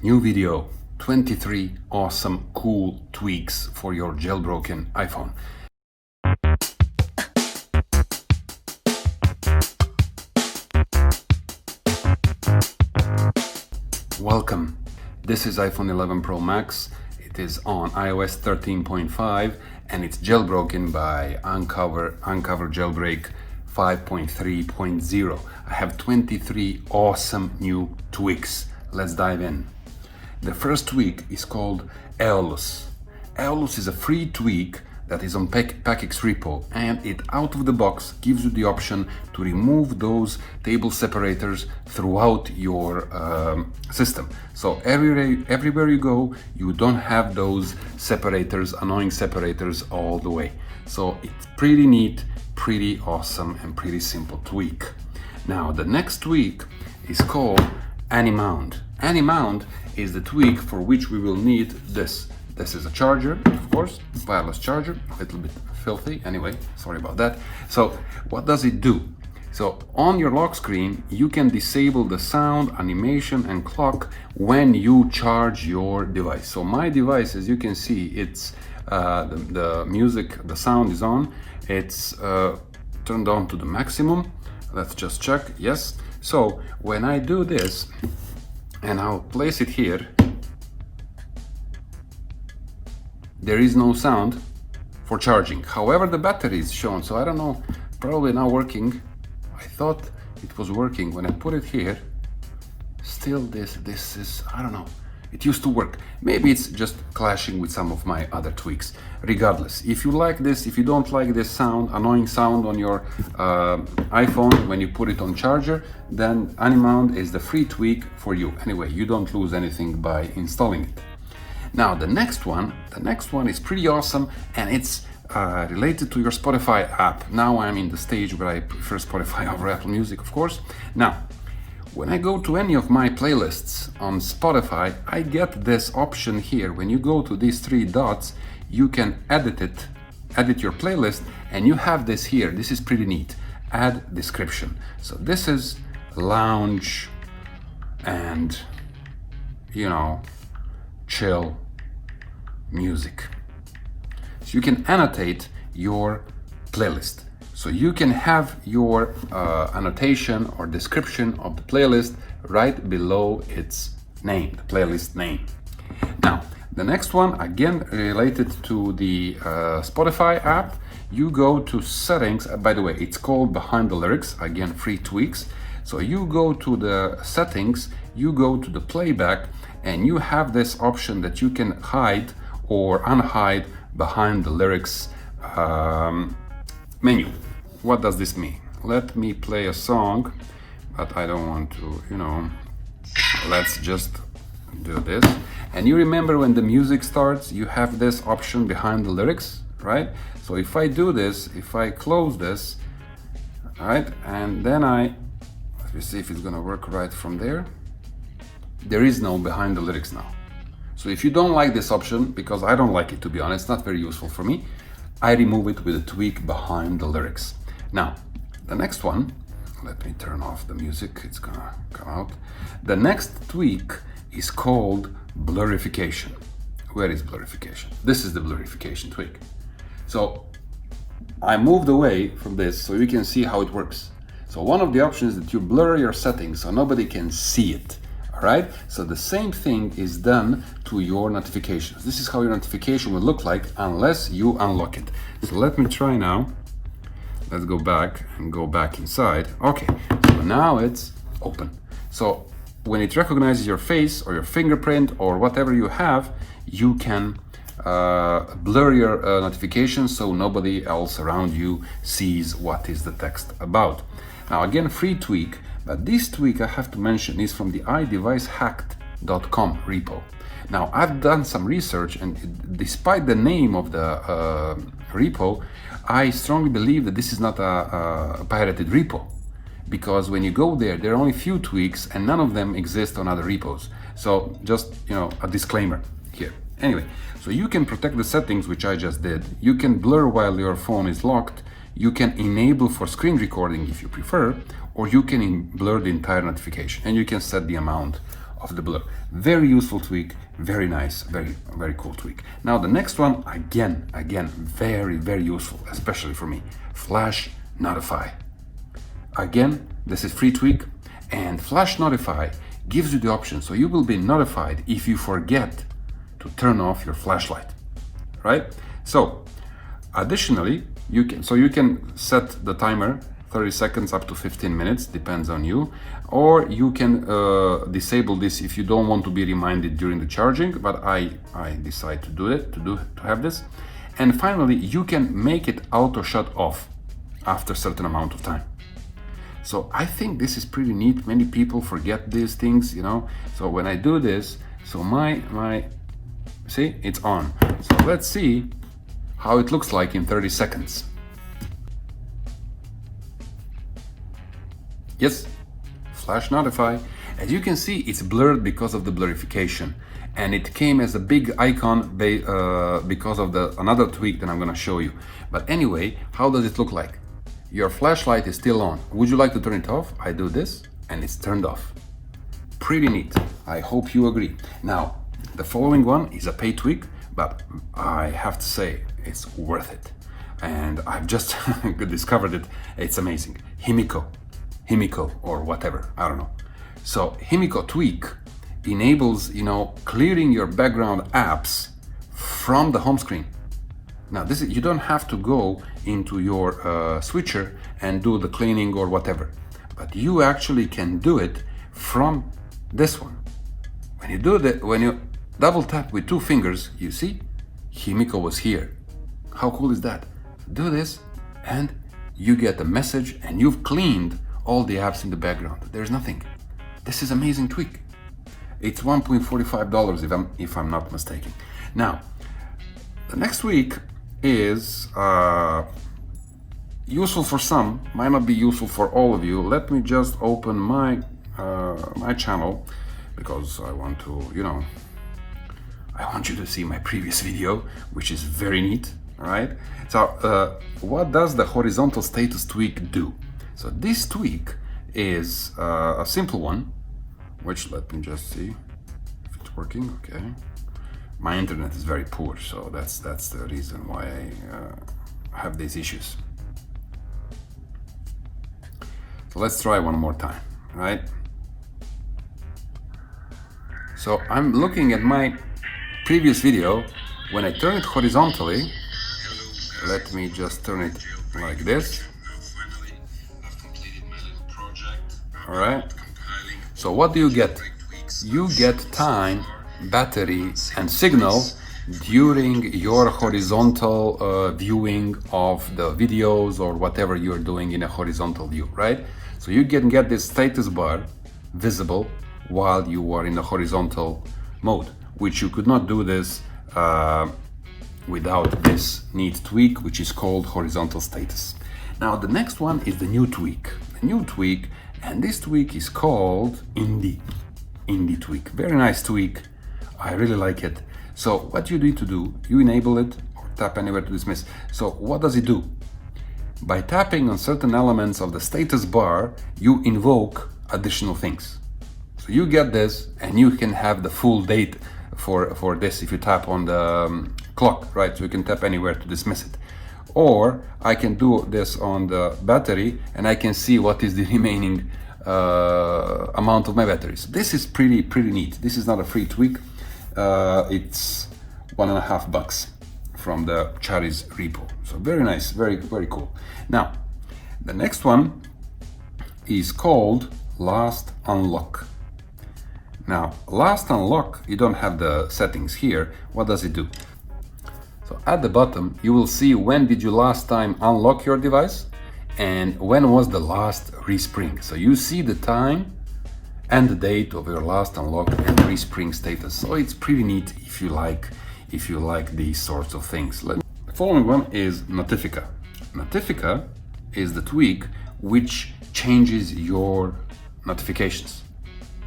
New video, 23 awesome, cool tweaks for your jailbroken iPhone. Welcome. This is iPhone 11 Pro Max. It is on iOS 13.5 and it's jailbroken by unc0ver Jailbreak 5.3.0. I have 23 awesome new tweaks. Let's dive in. The first tweak is called Aeolus. Aeolus is a free tweak that is on PackX repo, and it out of the box gives you the option to remove those table separators throughout your system. So everywhere you go, you don't have those separators, annoying separators all the way. So it's pretty neat, pretty awesome, and pretty simple tweak. Now the next tweak is called Animound. Animound is the tweak for which we will need this. This is a charger, of course, wireless charger, a little bit filthy, anyway, sorry about that. So what does it do? So on your lock screen, you can disable the sound, animation, and clock when you charge your device. So my device, as you can see, it's the music, the sound is on. It's turned on to the maximum. Let's just check, yes. So when I do this, and I'll place it here, there is no sound for charging. However, the battery is shown, so I don't know, probably not working. I thought it was working when I put it here. Still this is, I don't know, it used to work. Maybe it's just clashing with some of my other tweaks. Regardless, if you like this, if you don't like this sound, annoying sound on your iPhone when you put it on charger, then Animound is the free tweak for you. Anyway, you don't lose anything by installing it. Now the next one is pretty awesome, and it's related to your Spotify app. Now I'm in the stage where I prefer Spotify over Apple Music, of course. Now, when I go to any of my playlists on Spotify, I get this option here. When you go to these three dots, you can edit your playlist, and you have this here. This is pretty neat. Add description. So this is lounge and, you know, chill music. So you can annotate your playlist. So you can have your annotation or description of the playlist right below its name, the playlist name. Now, the next one, again related to the Spotify app, you go to settings. By the way, it's called Behind the Lyrics, again, free tweaks. So you go to the settings, you go to the playback, and you have this option that you can hide or unhide behind the lyrics menu. What does this mean? Let me play a song, but I don't want to, you know, let's just do this. And you remember when the music starts, you have this option behind the lyrics, right? So if I do this, if I close this, right, and then let me see if it's gonna work right from there. There is no behind the lyrics now. So if you don't like this option, because I don't like it, to be honest, it's not very useful for me, I remove it with a tweak behind the lyrics. Now, the next one, let me turn off the music, it's gonna come out. The next tweak is called Blurification. Where is Blurification? This is the Blurification tweak. So I moved away from this so you can see how it works. So one of the options is that you blur your settings so nobody can see it. Right? So the same thing is done to your notifications. This is how your notification will look like unless you unlock it. So let me try now. Let's go back and go back inside. Okay, so now it's open. So when it recognizes your face or your fingerprint or whatever you have, you can blur your notifications so nobody else around you sees what is the text about. Now again, free tweak. But this tweak, I have to mention, is from the iDeviceHacked.com repo. Now, I've done some research, and despite the name of the repo, I strongly believe that this is not a pirated repo. Because when you go there, there are only few tweaks, and none of them exist on other repos. So just, you know, a disclaimer here. Anyway, so you can protect the settings, which I just did. You can blur while your phone is locked. You can enable for screen recording if you prefer, or you can blur the entire notification, and you can set the amount of the blur. Very useful tweak, very nice, very cool tweak. Now the next one, again, very useful, especially for me, FlashNotify. Again, this is free tweak, and FlashNotify gives you the option, so you will be notified if you forget to turn off your flashlight, right? So additionally, you can set the timer 30 seconds up to 15 minutes, depends on you, or you can disable this if you don't want to be reminded during the charging, but I decide to do it, to have this. And finally, you can make it auto shut off after a certain amount of time. So I think this is pretty neat. Many people forget these things, you know. So when I do this, so my see, it's on. So let's see how it looks like in 30 seconds. Yes, FlashNotify. As you can see, it's blurred because of the blurification, and it came as a big icon because of another tweak that I'm gonna show you. But anyway, how does it look like? Your flashlight is still on. Would you like to turn it off? I do this and it's turned off. Pretty neat. I hope you agree. Now, the following one is a paid tweak, but I have to say it's worth it. And I've just discovered it. It's amazing. Himiko or whatever, I don't know. So Himiko tweak enables, you know, clearing your background apps from the home screen. Now this is, you don't have to go into your switcher and do the cleaning or whatever, but you actually can do it from this one. When you do that, when you double tap with 2 fingers, you see Himiko was here. How cool is that? Do this and you get a message and you've cleaned all the apps in the background. There's nothing. This is amazing tweak. It's $1.45 if I'm not mistaken. Now, the next tweak is useful for some, might not be useful for all of you. Let me just open my my channel because I want to, you know, I want you to see my previous video, which is very neat. All right. So what does the horizontal status tweak do? So this tweak is a simple one, which let me just see if it's working. Okay. My internet is very poor, so that's the reason why I have these issues. So let's try one more time, right? So I'm looking at my previous video. When I turn it horizontally, let me just turn it like this. All right. So what do you get? You get time, battery, and signal during your horizontal viewing of the videos or whatever you're doing in a horizontal view, right? So you can get this status bar visible while you are in the horizontal mode, which you could not do this without this neat tweak, which is called horizontal status. Now the next one is the new tweak. The new tweak, and this tweak is called Indy tweak. Very nice tweak. I really like it. So what you need to do, you enable it or tap anywhere to dismiss. So what does it do? By tapping on certain elements of the status bar, you invoke additional things. So you get this and you can have the full date for this if you tap on the clock, right? So you can tap anywhere to dismiss it. Or I can do this on the battery and I can see what is the remaining amount of my batteries. This is pretty neat. This is not a free tweak. It's $1.50 from the Chari's repo. So very nice, very cool. Now, the next one is called LastUnlock. Now, LastUnlock, you don't have the settings here. What does it do? So at the bottom, you will see when did you last time unlock your device and when was the last respring. So you see the time and the date of your last unlock and respring status. So it's pretty neat if you like these sorts of things. The following one is Notifica. Notifica is the tweak which changes your notifications,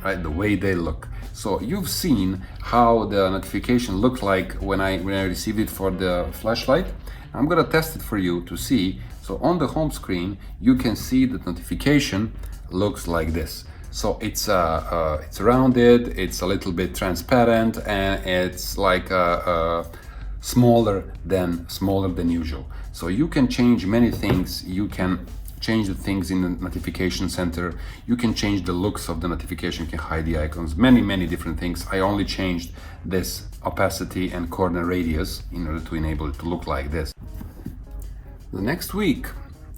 right? The way they look. So you've seen how the notification looked like when I received it for the flashlight. I'm gonna test it for you to see. So on the home screen, you can see that notification looks like this. So it's rounded, it's a little bit transparent, and it's like smaller than usual. So you can change many things. You can change the things in the notification center. You can change the looks of the notification. You can hide the icons, many different things. I only changed this opacity and corner radius in order to enable it to look like this. The next tweak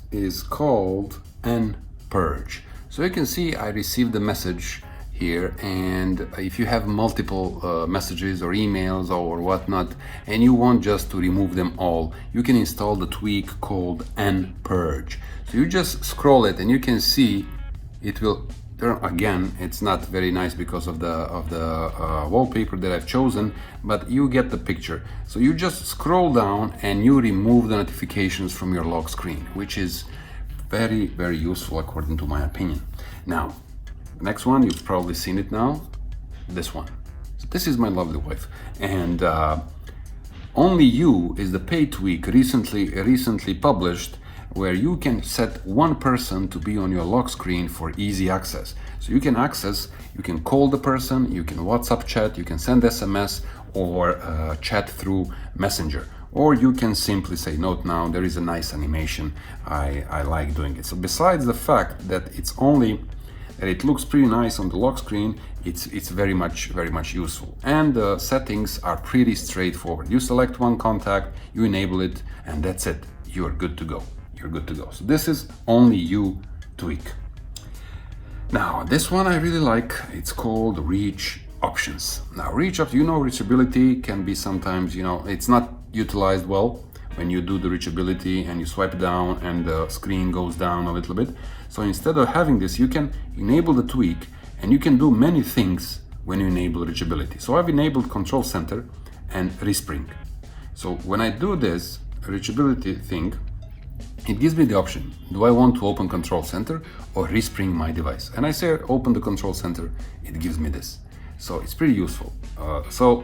is called NPurge. So you can see I received the message here, and if you have multiple messages or emails or whatnot, and you want just to remove them all, you can install the tweak called NPurge. So you just scroll it and you can see it will turn. Again, it's not very nice because of the wallpaper that I've chosen, but you get the picture. So you just scroll down and you remove the notifications from your lock screen, which is very useful according to my opinion. Now, the next one, you've probably seen it now, this one. So this is my lovely wife, and Only You is the paid tweak recently published, where you can set one person to be on your lock screen for easy access. So you can call the person, you can WhatsApp chat, you can send SMS or chat through Messenger. Or you can simply say, note now, there is a nice animation, I like doing it. So besides the fact that it looks pretty nice on the lock screen, it's very much useful. And the settings are pretty straightforward. You select one contact, you enable it, and that's it. You're good to go. So this is Only You tweak. Now, this one I really like. It's called ReachOptions. Now, reachability can be sometimes, it's not utilized well when you do the reachability and you swipe down and the screen goes down a little bit. So instead of having this, you can enable the tweak, and you can do many things when you enable reachability. So I've enabled Control Center and Respring. So when I do this reachability thing, it gives me the option, do I want to open Control Center or respring my device? And I say open the Control Center, it gives me this. So it's pretty useful. So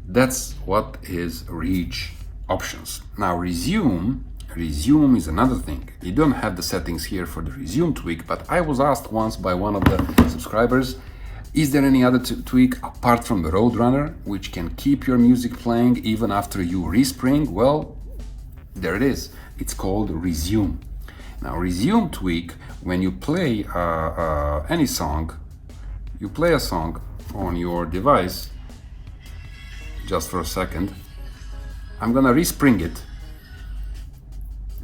that's what is ReachOptions. Now Resume is another thing. You don't have the settings here for the Resume tweak, but I was asked once by one of the subscribers, is there any other tweak apart from the Roadrunner which can keep your music playing even after you respring? Well, there it is. It's called Resume. Now Resume tweak, when you play any song, you play a song on your device, just for a second, I'm gonna respring it.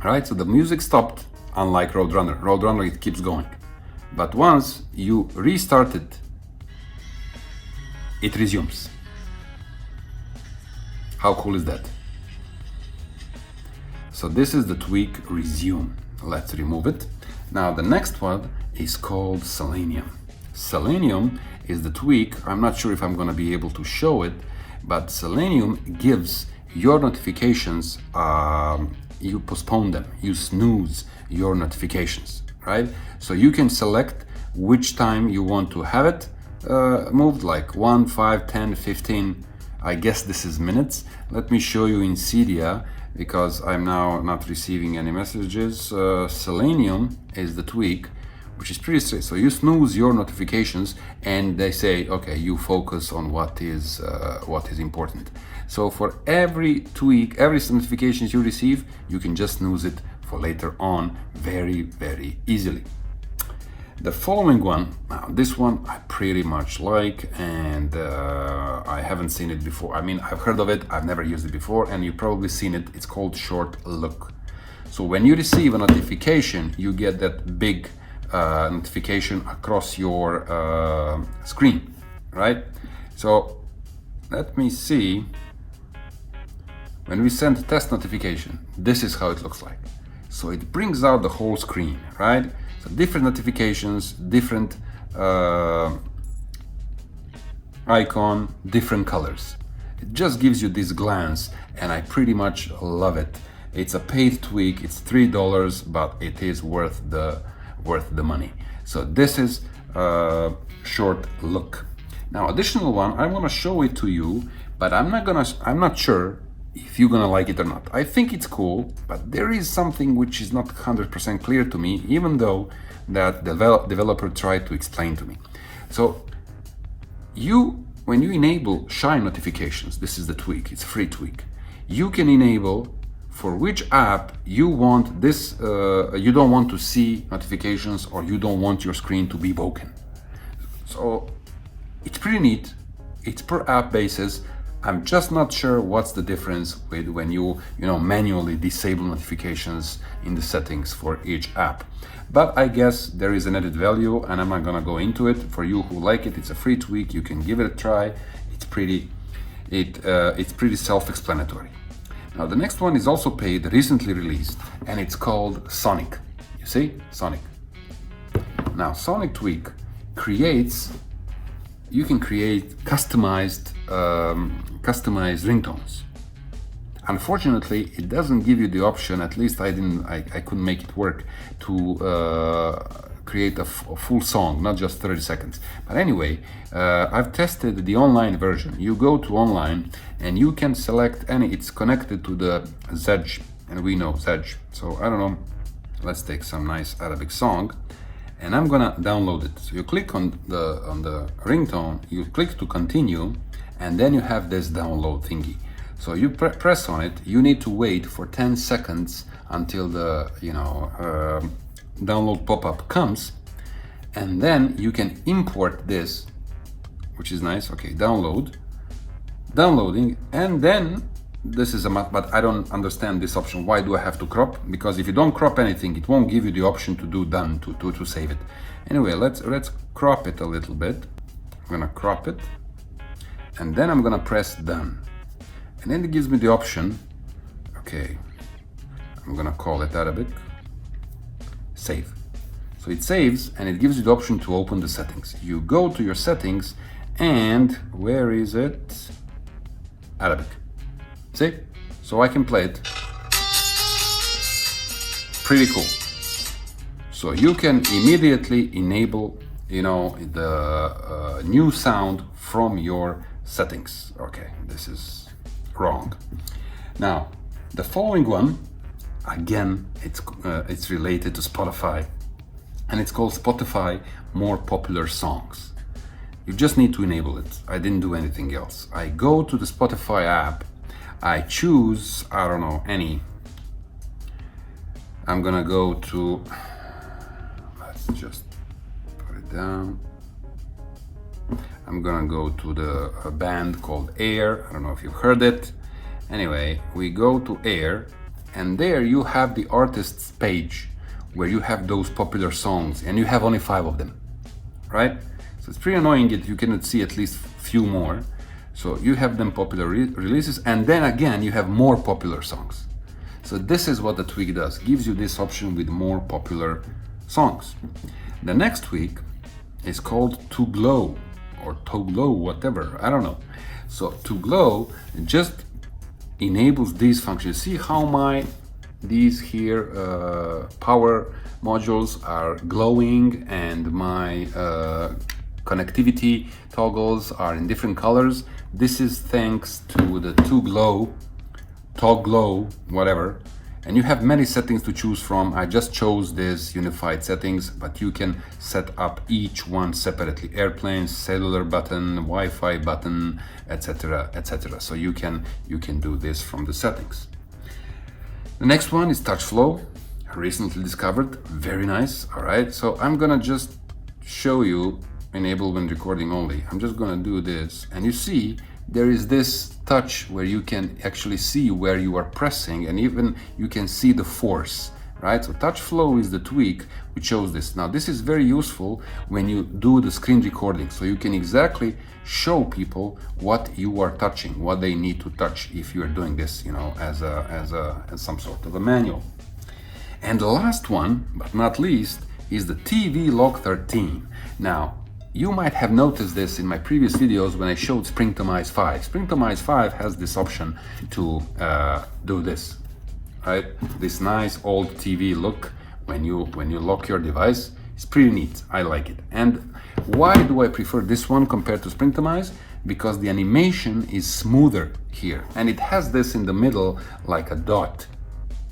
Right, so the music stopped, unlike Roadrunner. Roadrunner, it keeps going. But once you restart it, it resumes. How cool is that? So this is the tweak Resume. Let's remove it. Now the next one is called Selenium. Selenium is the tweak. I'm not sure if I'm gonna be able to show it, but Selenium gives your notifications, you postpone them, you snooze your notifications, right? So you can select which time you want to have it moved, like 1, 5, 10, 15, I guess this is minutes. Let me show you in Cydia, because I'm now not receiving any messages. Selenium is the tweak, which is pretty straight. So you snooze your notifications and they say, okay, you focus on what is important. So for every tweak, every notifications you receive, you can just snooze it for later on very easily. The following one, now this one I pretty much like, and I haven't seen it before. I mean, I've heard of it, I've never used it before, and you've probably seen it. It's called ShortLook. So when you receive a notification, you get that big notification across your screen, right? So let me see. When we send a test notification, this is how it looks like. So it brings out the whole screen, right? So different notifications, different icon, different colors. It just gives you this glance, and I pretty much love it. It's a paid tweak, it's $3, but it is worth the money. So this is ShortLook. Now additional one, I want to show it to you, but I'm not sure if you're gonna like it or not. I think it's cool, but there is something which is not 100% clear to me, even though that the developer tried to explain to me. So when you enable shine notifications, this is the tweak, it's a free tweak. You can enable for which app you want this, you don't want to see notifications, or you don't want your screen to be broken. So it's pretty neat. It's per app basis. I'm just not sure what's the difference with when you manually disable notifications in the settings for each app. But I guess there is an added value, and I'm not gonna go into it. For you who like it, it's a free tweak. You can give it a try. It's pretty self-explanatory. Now the next one is also paid, recently released, and it's called Sonic. You see, Sonic. Now Sonic tweak you can create customized ringtones. Unfortunately, it doesn't give you the option, at least I couldn't make it work, to create a full song, not just 30 seconds. But anyway, I've tested the online version. You go to online and you can select any, it's connected to the Zedge, and we know Zedge. So I don't know, let's take some nice Arabic song, and I'm gonna download it. So you click on the ringtone, you click to continue, and then you have this download thingy. So you press on it. You need to wait for 10 seconds until the download pop-up comes, and then you can import this, which is nice. Okay, downloading, and then this is but I don't understand this option. Why do I have to crop? Because if you don't crop anything, it won't give you the option to do done to save it. Anyway, let's crop it a little bit. I'm gonna crop it, and then I'm gonna press done, and then it gives me the option. Okay, I'm gonna call it Arabic. Save. So it saves, and it gives you the option to open the settings. You go to your settings, and where is it? Arabic. See? So I can play it. Pretty cool. So you can immediately enable, the new sound from your settings. Okay, this is wrong. Now, the following one, again, it's related to Spotify, and it's called SpotifyMorePopularSongs. You just need to enable it. I didn't do anything else. I go to the Spotify app, I choose, I don't know, any. I'm gonna go to, let's just put it down. I'm gonna go to a band called Air. I don't know if you've heard it. Anyway, we go to Air, and there you have the artists page where you have those popular songs, and you have only 5 of them, right? So it's pretty annoying that you cannot see at least few more. So you have them popular releases, and then again you have more popular songs. So this is what the tweak does, gives you this option with more popular songs. The next tweak is called Togglow, or Togglow, whatever, I don't know. So Togglow just enables these functions. See how these here power modules are glowing, and my connectivity toggles are in different colors. This is thanks to the Togglow, whatever. And you have many settings to choose from. I just chose this unified settings, but you can set up each one separately. Airplane, cellular button, Wi-Fi button, etc., etc. So you can do this from the settings. The next one is TouchFlow, recently discovered, very nice. All right, so I'm gonna just show you enable when recording only. I'm just gonna do this, and you see there is this touch where you can actually see where you are pressing, and even you can see the force, right? So TouchFlow is the tweak which shows this. Now this is very useful when you do the screen recording, so you can exactly show people what you are touching, what they need to touch if you are doing this, as some sort of a manual. And the last one, but not least, is the TV Lock 13. Now, you might have noticed this in my previous videos when I showed Springtomize 5. Springtomize 5 has this option to do this, right? This nice old TV look when you lock your device. It's pretty neat. I like it. And why do I prefer this one compared to Springtomize? because the animation is smoother here, and it has this in the middle like a dot.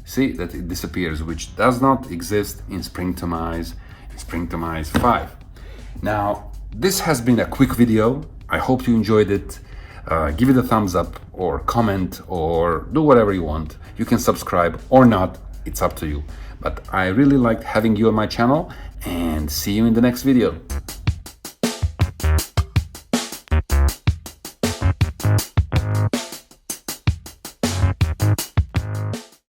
See that it disappears, which does not exist in Springtomize 5. Now, this has been a quick video. I hope you enjoyed it. Give it a thumbs up or comment or do whatever you want. You can subscribe or not, it's up to you. But I really liked having you on my channel, and see you in the next video.